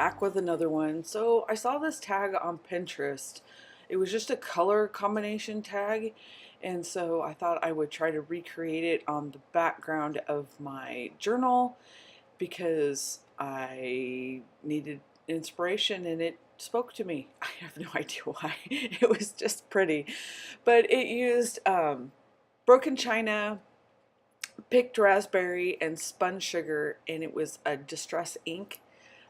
back with another one. So I saw this tag on Pinterest. It was just a color combination tag, and so I thought I would try to recreate it on the background of my journal because I needed inspiration and it spoke to me. I have no idea why. It was just pretty. But it used broken china, picked raspberry, and spun sugar, and it was a distress ink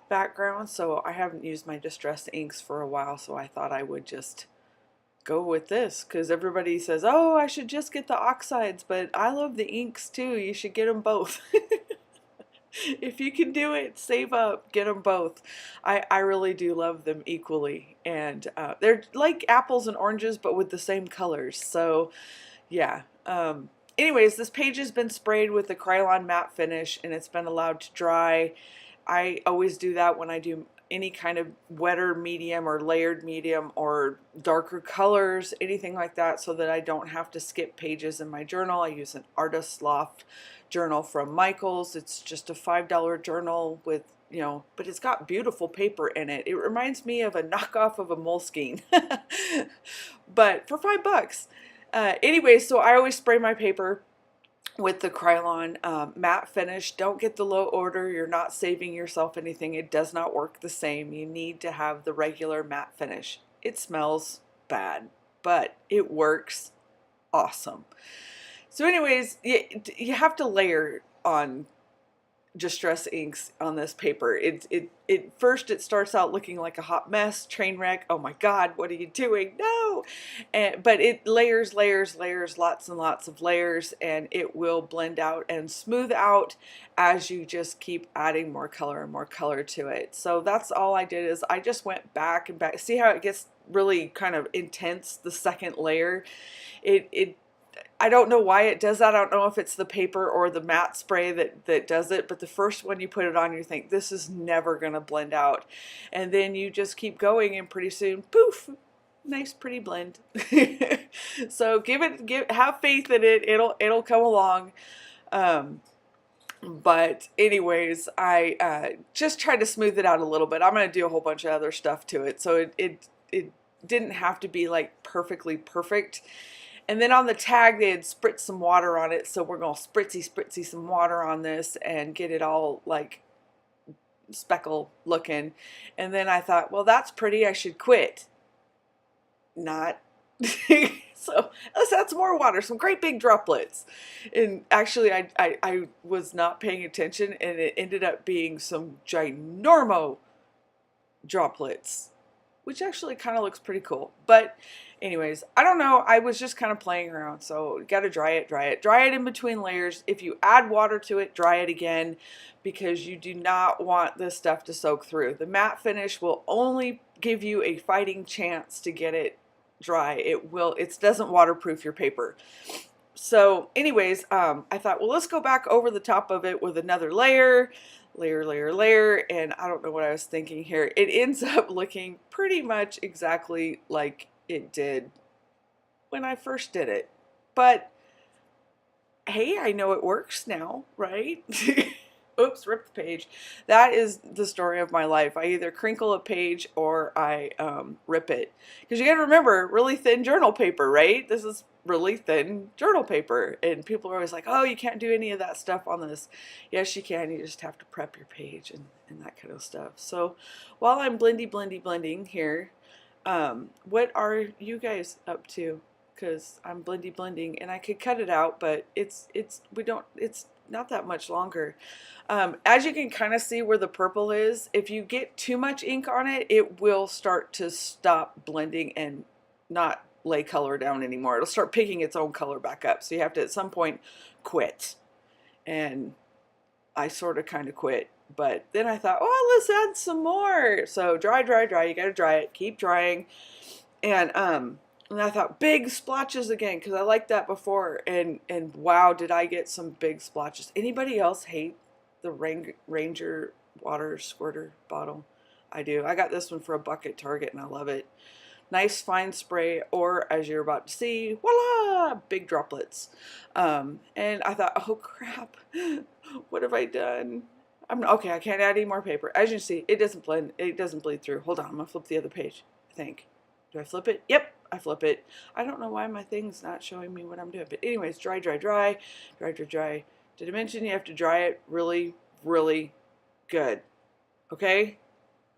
background. So I haven't used my distress inks for a while, so I thought I would just go with this because everybody says, oh, I should just get the oxides, but I love the inks too. You should get them both. If you can do it, save up, get them both. I really do love them equally, and they're like apples and oranges but with the same colors. So yeah. Anyways, this page has been sprayed with the Krylon matte finish and it's been allowed to dry. I always do that when I do any kind of wetter medium or layered medium or darker colors, anything like that, so that I don't have to skip pages in my journal. I use an Artist Loft journal from Michaels. It's just a $5 journal with, you know, but it's got beautiful paper in it. It reminds me of a knockoff of a Moleskine, but for $5. Anyway, so I always spray my paper with the Krylon matte finish. Don't get the low order. You're not saving yourself anything. It does not work the same. You need to have the regular matte finish. It smells bad, but it works awesome. So anyways, you have to layer on distress inks on this paper. First it starts out looking like a hot mess, train wreck. Oh my God, what are you doing? No! But it layers, lots and lots of layers, and it will blend out and smooth out as you just keep adding more color and more color to it. So that's all I did, is I just went back and back. See how it gets really kind of intense the second layer? I don't know why it does that. I don't know if it's the paper or the matte spray that does it, but the first one you put it on, you think, this is never going to blend out. And then you just keep going, and pretty soon, poof, nice pretty blend. So have faith in it. It'll come along. But anyways, I just tried to smooth it out a little bit. I'm going to do a whole bunch of other stuff to it. So it didn't have to be like perfectly perfect. And then on the tag, they had spritzed some water on it, so we're going to spritzy some water on this and get it all like speckle looking. And then I thought, well, that's pretty, I should quit. Not. So let's add some more water, some great big droplets. And actually, I was not paying attention, and it ended up being some ginormo droplets, which actually kind of looks pretty cool. But anyways, I don't know. I was just kind of playing around. So you got to dry it in between layers. If you add water to it, dry it again, because you do not want this stuff to soak through. The matte finish will only give you a fighting chance to get it dry. It doesn't waterproof your paper. So anyways, I thought, well, let's go back over the top of it with another layer, and I don't know what I was thinking here. It ends up looking pretty much exactly like it did when I first did it. But hey, I know it works now, right? Oops, ripped the page. That is the story of my life. I either crinkle a page or I rip it. Because you got to remember, really thin journal paper, right? This is really thin journal paper. And people are always like, oh, you can't do any of that stuff on this. Yes, you can. You just have to prep your page and that kind of stuff. So while I'm blending here, what are you guys up to? Because I'm blending, and I could cut it out, but it's not that much longer. As you can kind of see where the purple is, if you get too much ink on it, it will start to stop blending and not lay color down anymore. It'll start picking its own color back up. So you have to at some point quit. And I sort of kind of quit. But then I thought, oh, let's add some more. So dry. You got to dry it. Keep drying. And I thought big splotches again, because I liked that before. And wow, did I get some big splotches. Anybody else hate the Ranger water squirter bottle? I do. I got this one for $1 at Target, and I love it. Nice fine spray, or as you're about to see, voila, big droplets. And I thought, oh crap, what have I done? I'm okay. I can't add any more paper. As you can see, it doesn't blend. It doesn't bleed through. Hold on. I'm gonna flip the other page. I think. Do I flip it? Yep, I flip it. I don't know why my thing's not showing me what I'm doing. But anyways, dry, dry, dry, dry, dry, dry. Did I mention you have to dry it really, really good? Okay.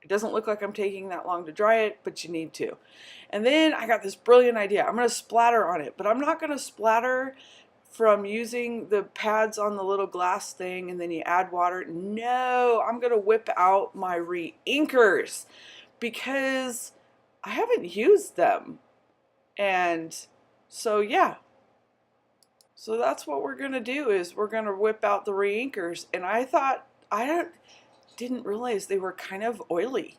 It doesn't look like I'm taking that long to dry it, but you need to. And then I got this brilliant idea. I'm going to splatter on it, but I'm not going to splatter from using the pads on the little glass thing and then you add water. No, I'm going to whip out my re-inkers because I haven't used them. And so, yeah. So that's what we're going to do is we're going to whip out the re-inkers. And I thought, didn't realize they were kind of oily.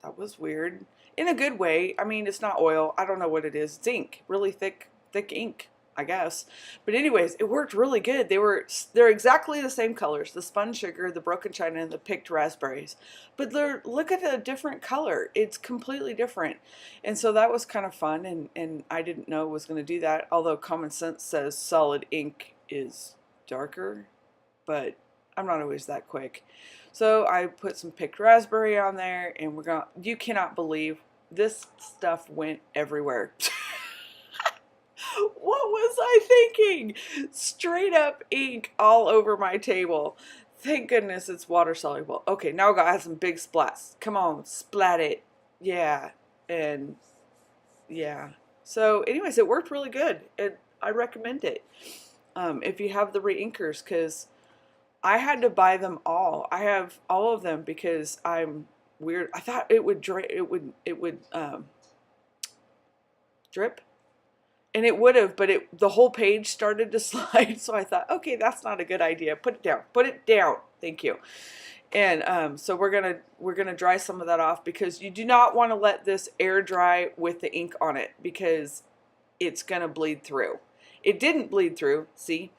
That was weird. In a good way. I mean, it's not oil. I don't know what it is. It's ink. Really thick ink, I guess. But anyways, it worked really good. They're exactly the same colors. The spun sugar, the broken china, and the picked raspberries. But look at a different color. It's completely different. And so that was kind of fun. And I didn't know it was going to do that. Although common sense says solid ink is darker. But I'm not always that quick. So I put some picked raspberry on there, and you cannot believe this stuff went everywhere. What was I thinking? Straight up ink all over my table. Thank goodness it's water soluble. Okay, now I got some big splats. Come on, splat it. Yeah, and yeah. So anyways, it worked really good. I recommend it if you have the re-inkers, because I had to buy them all. I have all of them because I'm weird. I thought it would drip. Drip, and it would have, but the whole page started to slide. So I thought, okay, that's not a good idea. Put it down. Put it down. Thank you. And so we're gonna dry some of that off because you do not want to let this air dry with the ink on it because it's gonna bleed through. It didn't bleed through. See.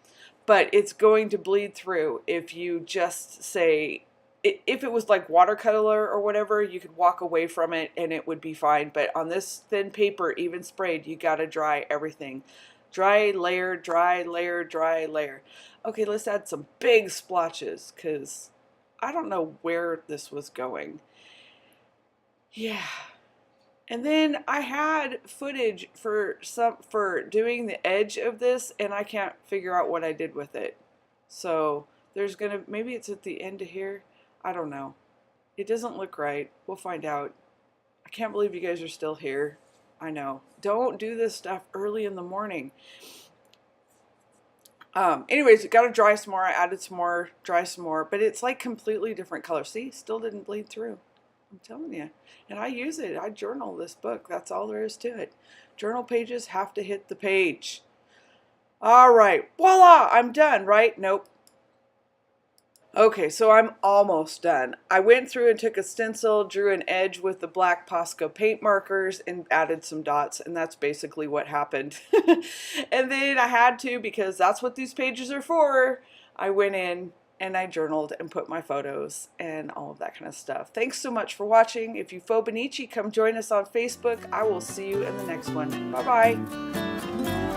But it's going to bleed through if you just say, if it was like watercolor or whatever, you could walk away from it and it would be fine. But on this thin paper, even sprayed, you got to dry everything. Dry layer, dry layer, dry layer. Okay, let's add some big splotches because I don't know where this was going. Yeah. And then I had footage for doing the edge of this, and I can't figure out what I did with it. So there's maybe it's at the end of here. I don't know. It doesn't look right. We'll find out. I can't believe you guys are still here. I know. Don't do this stuff early in the morning. Anyways, got to dry some more. I added some more, dry some more, but it's like completely different color. See, still didn't bleed through. I'm telling you. And I use it. I journal this book. That's all there is to it. Journal pages have to hit the page. All right. Voila. I'm done, right? Nope. Okay, so I'm almost done. I went through and took a stencil, drew an edge with the black Posca paint markers, and added some dots, and that's basically what happened. And then I had to, because that's what these pages are for, I went in and I journaled and put my photos and all of that kind of stuff. Thanks so much for watching. If you fauxbonichi, come join us on Facebook. I will see you in the next one. Bye-bye.